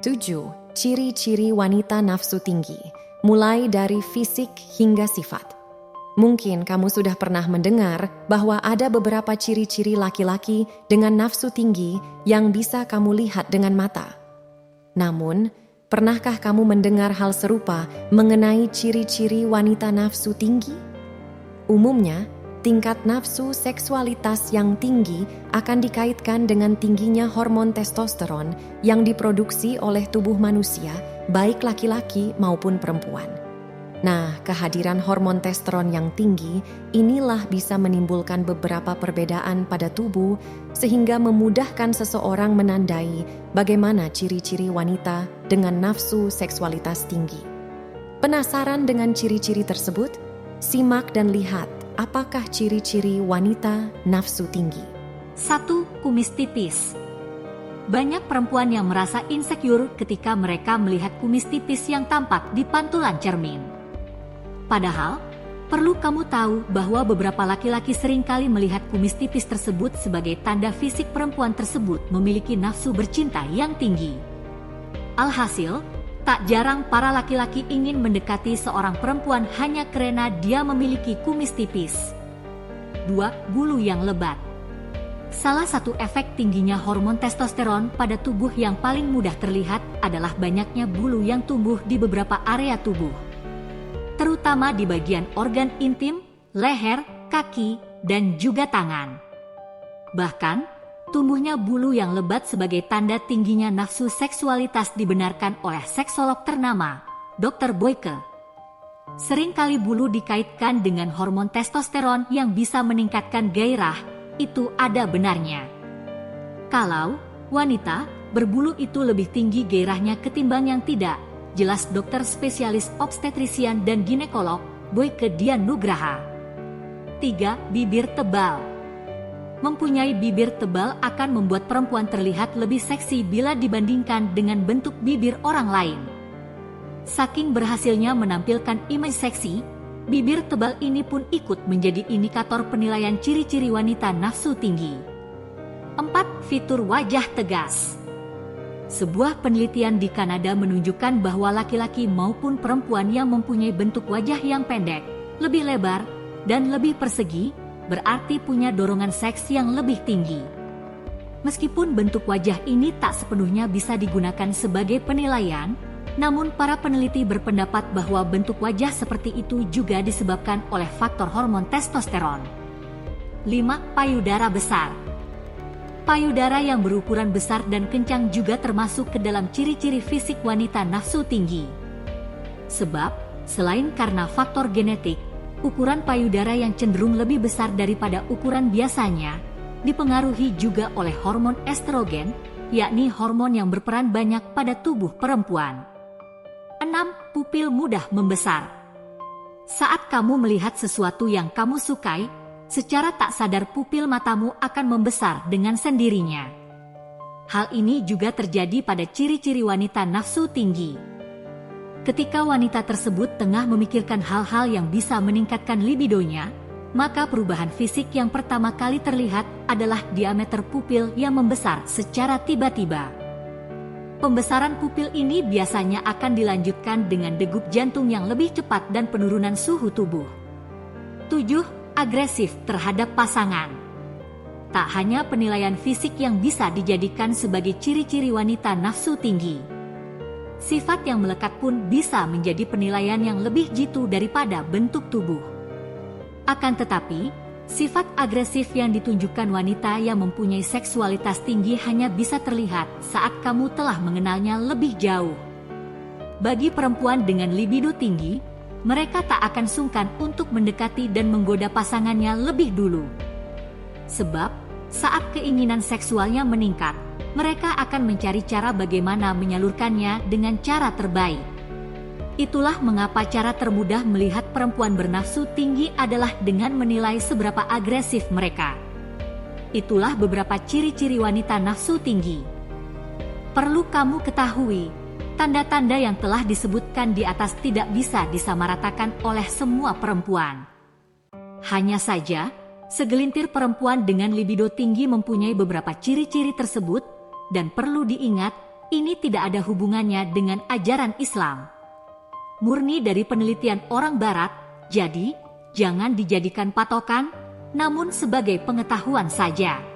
7. Ciri-ciri wanita nafsu tinggi, mulai dari fisik hingga sifat. Mungkin kamu sudah pernah mendengar bahwa ada beberapa ciri-ciri laki-laki dengan nafsu tinggi yang bisa kamu lihat dengan mata. Namun, pernahkah kamu mendengar hal serupa mengenai ciri-ciri wanita nafsu tinggi? Umumnya, tingkat nafsu seksualitas yang tinggi akan dikaitkan dengan tingginya hormon testosteron yang diproduksi oleh tubuh manusia, baik laki-laki maupun perempuan. Nah, kehadiran hormon testosteron yang tinggi inilah bisa menimbulkan beberapa perbedaan pada tubuh sehingga memudahkan seseorang menandai bagaimana ciri-ciri wanita dengan nafsu seksualitas tinggi. Penasaran dengan ciri-ciri tersebut? Simak dan lihat apakah ciri-ciri wanita nafsu tinggi. 1. Kumis tipis. Banyak perempuan yang merasa insecure ketika mereka melihat kumis tipis yang tampak di pantulan cermin. Padahal, perlu kamu tahu bahwa beberapa laki-laki seringkali melihat kumis tipis tersebut sebagai tanda fisik perempuan tersebut memiliki nafsu bercinta yang tinggi. Alhasil, tak jarang para laki-laki ingin mendekati seorang perempuan hanya karena dia memiliki kumis tipis. 2. Bulu yang lebat. Salah satu efek tingginya hormon testosteron pada tubuh yang paling mudah terlihat adalah banyaknya bulu yang tumbuh di beberapa area tubuh, terutama di bagian organ intim, leher, kaki, dan juga tangan. Bahkan, tumbuhnya bulu yang lebat sebagai tanda tingginya nafsu seksualitas dibenarkan oleh seksolog ternama, Dr. Boyke. Seringkali bulu dikaitkan dengan hormon testosteron yang bisa meningkatkan gairah, itu ada benarnya. Kalau wanita berbulu itu lebih tinggi gairahnya ketimbang yang tidak, jelas dokter spesialis obstetrisian dan ginekolog, Boyke Dian Nugraha. 3. Bibir tebal. Mempunyai bibir tebal akan membuat perempuan terlihat lebih seksi bila dibandingkan dengan bentuk bibir orang lain. Saking berhasilnya menampilkan image seksi, bibir tebal ini pun ikut menjadi indikator penilaian ciri-ciri wanita nafsu tinggi. 4. Fitur wajah tegas. Sebuah penelitian di Kanada menunjukkan bahwa laki-laki maupun perempuan yang mempunyai bentuk wajah yang pendek, lebih lebar, dan lebih persegi, berarti punya dorongan seks yang lebih tinggi. Meskipun bentuk wajah ini tak sepenuhnya bisa digunakan sebagai penilaian, namun para peneliti berpendapat bahwa bentuk wajah seperti itu juga disebabkan oleh faktor hormon testosteron. 5. Payudara besar. Payudara yang berukuran besar dan kencang juga termasuk ke dalam ciri-ciri fisik wanita nafsu tinggi. Sebab, selain karena faktor genetik, ukuran payudara yang cenderung lebih besar daripada ukuran biasanya, dipengaruhi juga oleh hormon estrogen, yakni hormon yang berperan banyak pada tubuh perempuan. 6. Pupil mudah membesar. Saat kamu melihat sesuatu yang kamu sukai, secara tak sadar pupil matamu akan membesar dengan sendirinya. Hal ini juga terjadi pada ciri-ciri wanita nafsu tinggi. Ketika wanita tersebut tengah memikirkan hal-hal yang bisa meningkatkan libidonya, maka perubahan fisik yang pertama kali terlihat adalah diameter pupil yang membesar secara tiba-tiba. Pembesaran pupil ini biasanya akan dilanjutkan dengan degup jantung yang lebih cepat dan penurunan suhu tubuh. 7. Agresif terhadap pasangan. Tak hanya penilaian fisik yang bisa dijadikan sebagai ciri-ciri wanita nafsu tinggi. Sifat yang melekat pun bisa menjadi penilaian yang lebih jitu daripada bentuk tubuh. Akan tetapi, sifat agresif yang ditunjukkan wanita yang mempunyai seksualitas tinggi hanya bisa terlihat saat kamu telah mengenalnya lebih jauh. Bagi perempuan dengan libido tinggi, mereka tak akan sungkan untuk mendekati dan menggoda pasangannya lebih dulu. Sebab, saat keinginan seksualnya meningkat, mereka akan mencari cara bagaimana menyalurkannya dengan cara terbaik. Itulah mengapa cara termudah melihat perempuan bernafsu tinggi adalah dengan menilai seberapa agresif mereka. Itulah beberapa ciri-ciri wanita nafsu tinggi. Perlu kamu ketahui, tanda-tanda yang telah disebutkan di atas tidak bisa disamaratakan oleh semua perempuan. Hanya saja, segelintir perempuan dengan libido tinggi mempunyai beberapa ciri-ciri tersebut, dan perlu diingat, ini tidak ada hubungannya dengan ajaran Islam. Murni dari penelitian orang Barat, jadi jangan dijadikan patokan, namun sebagai pengetahuan saja.